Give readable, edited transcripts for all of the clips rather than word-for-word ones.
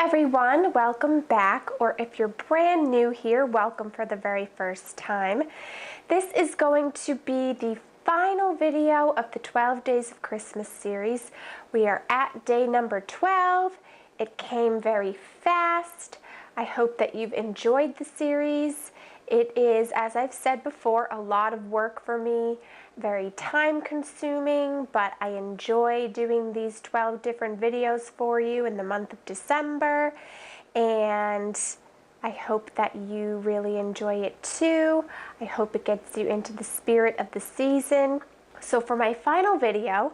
everyone, welcome back, or if you're brand new here, welcome for the very first time. This is going to be the final video of the 12 Days of Christmas series. We are at day number 12. It came very fast. I hope that you've enjoyed the series. It is, as I've said before, a lot of work for me, very time consuming, but I enjoy doing these 12 different videos for you in the month of December, and I hope that you really enjoy it too. I hope it gets you into the spirit of the season. So for my final video,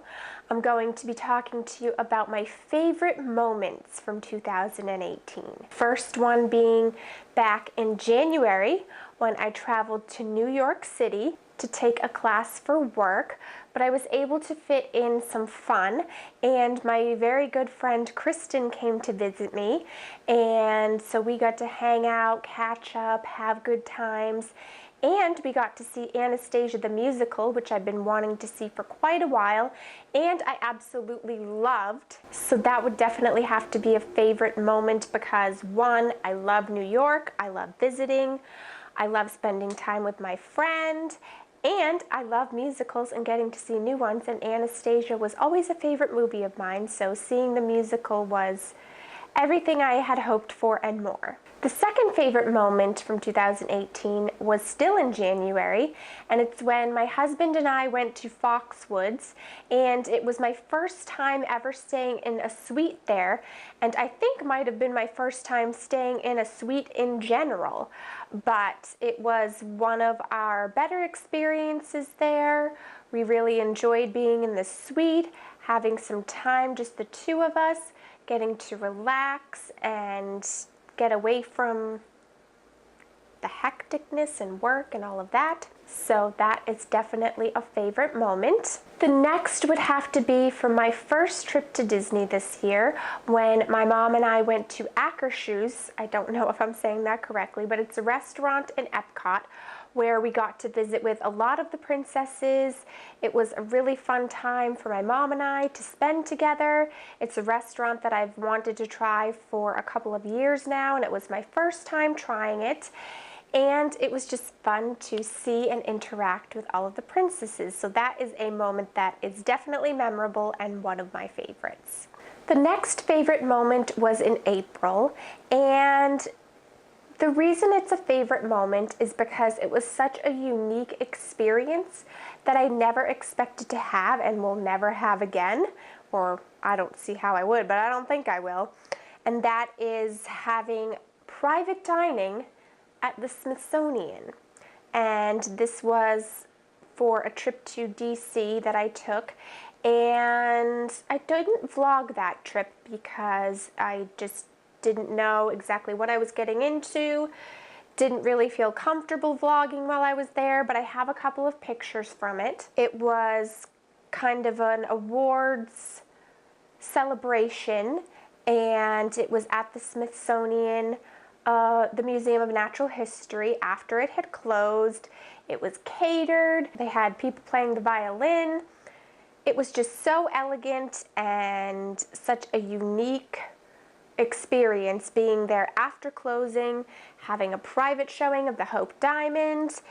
I'm going to be talking to you about my favorite moments from 2018. First one being back in January when I traveled to New York City to take a class for work, but I was able to fit in some fun, and my very good friend Kristen came to visit me, and so we got to hang out, catch up, have good times, and we got to see Anastasia the musical, which I've been wanting to see for quite a while, and I absolutely loved. So that would definitely have to be a favorite moment because, one, I love New York, I love visiting, I love spending time with my friend, and I love musicals and getting to see new ones, and Anastasia was always a favorite movie of mine, so seeing the musical was everything I had hoped for and more. The second favorite moment from 2018 was still in January, and it's when my husband and I went to Foxwoods, and it was my first time ever staying in a suite there, and I think might have been my first time staying in a suite in general, but it was one of our better experiences there. We really enjoyed being in the suite, having some time, just the two of us, getting to relax and get away from the hecticness and work and all of that. So that is definitely a favorite moment. The next would have to be from my first trip to Disney this year when my mom and I went to Akershus. I don't know if I'm saying that correctly, but it's a restaurant in Epcot where we got to visit with a lot of the princesses. It was a really fun time for my mom and I to spend together. It's a restaurant that I've wanted to try for a couple of years now, and it was my first time trying it. And it was just fun to see and interact with all of the princesses. So that is a moment that is definitely memorable and one of my favorites. The next favorite moment was in April, and the reason it's a favorite moment is because it was such a unique experience that I never expected to have and will never have again, or I don't see how I would, but I don't think I will. And that is having private dining at the Smithsonian. And this was for a trip to DC that I took, and I didn't vlog that trip because I just didn't know exactly what I was getting into, didn't really feel comfortable vlogging while I was there, but I have a couple of pictures from it. It was kind of an awards celebration, and it was at the Smithsonian, the Museum of Natural History, after it had closed. It was catered, they had people playing the violin. It was just so elegant and such a unique experience being there after closing, having a private showing of the Hope Diamond,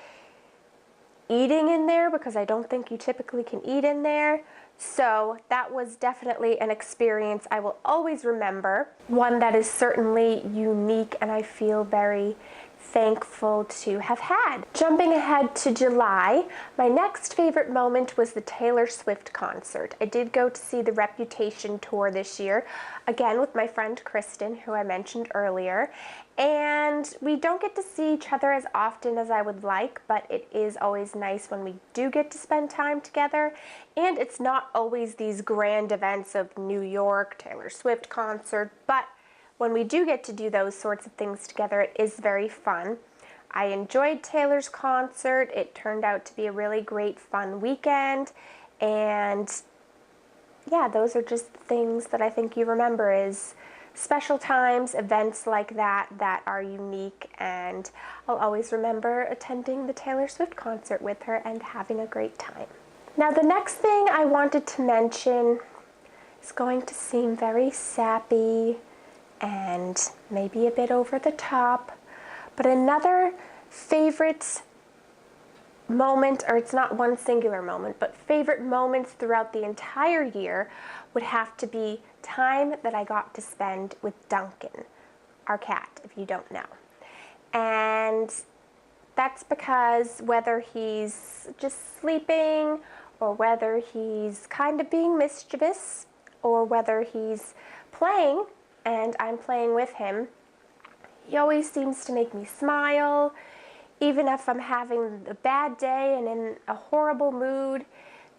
eating in there because I don't think you typically can eat in there. So that was definitely an experience I will always remember, one that is certainly unique and I feel very thankful to have had. Jumping ahead to July, my next favorite moment was the Taylor Swift concert. I did go to see the Reputation tour this year, again with my friend Kristen, who I mentioned earlier, and we don't get to see each other as often as I would like, but it is always nice when we do get to spend time together, and it's not always these grand events of New York, Taylor Swift concert, but when we do get to do those sorts of things together, it is very fun. I enjoyed Taylor's concert. It turned out to be a really great, fun weekend. And yeah, those are just things that I think you remember is special times, events like that that are unique. And I'll always remember attending the Taylor Swift concert with her and having a great time. Now, the next thing I wanted to mention is going to seem very sappy and maybe a bit over the top. But another favorite moment, or it's not one singular moment, but favorite moments throughout the entire year would have to be time that I got to spend with Duncan, our cat, if you don't know. And that's because whether he's just sleeping, or whether he's kind of being mischievous, or whether he's playing and I'm playing with him, he always seems to make me smile. Even if I'm having a bad day and in a horrible mood,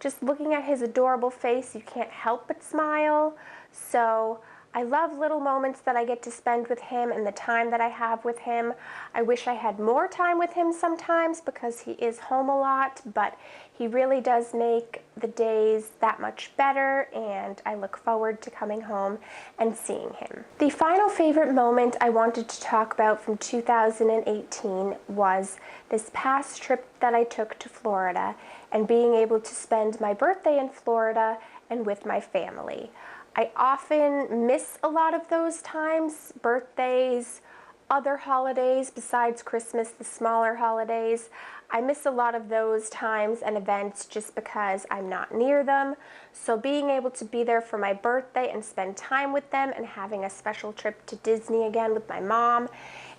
just looking at his adorable face, you can't help but smile. So I love little moments that I get to spend with him and the time that I have with him. I wish I had more time with him sometimes because he is home a lot, but he really does make the days that much better, and I look forward to coming home and seeing him. The final favorite moment I wanted to talk about from 2018 was this past trip that I took to Florida and being able to spend my birthday in Florida and with my family. I often miss a lot of those times, birthdays, other holidays besides Christmas, the smaller holidays. I miss a lot of those times and events just because I'm not near them. So being able to be there for my birthday and spend time with them and having a special trip to Disney again with my mom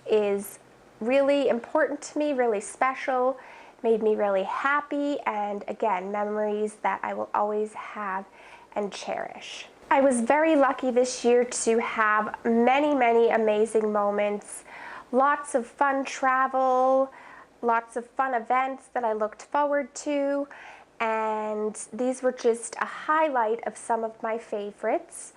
is really important to me, really special, made me really happy, and again, memories that I will always have and cherish. I was very lucky this year to have many, many amazing moments, lots of fun travel, lots of fun events that I looked forward to, and these were just a highlight of some of my favorites,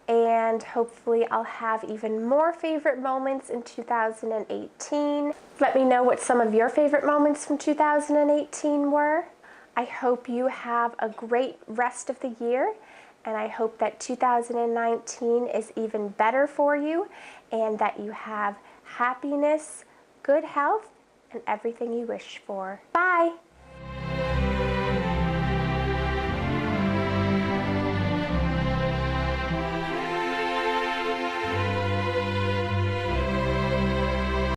and hopefully I'll have even more favorite moments in 2018. Let me know what some of your favorite moments from 2018 were. I hope you have a great rest of the year, and I hope that 2019 is even better for you and that you have happiness, good health, and everything you wish for. Bye!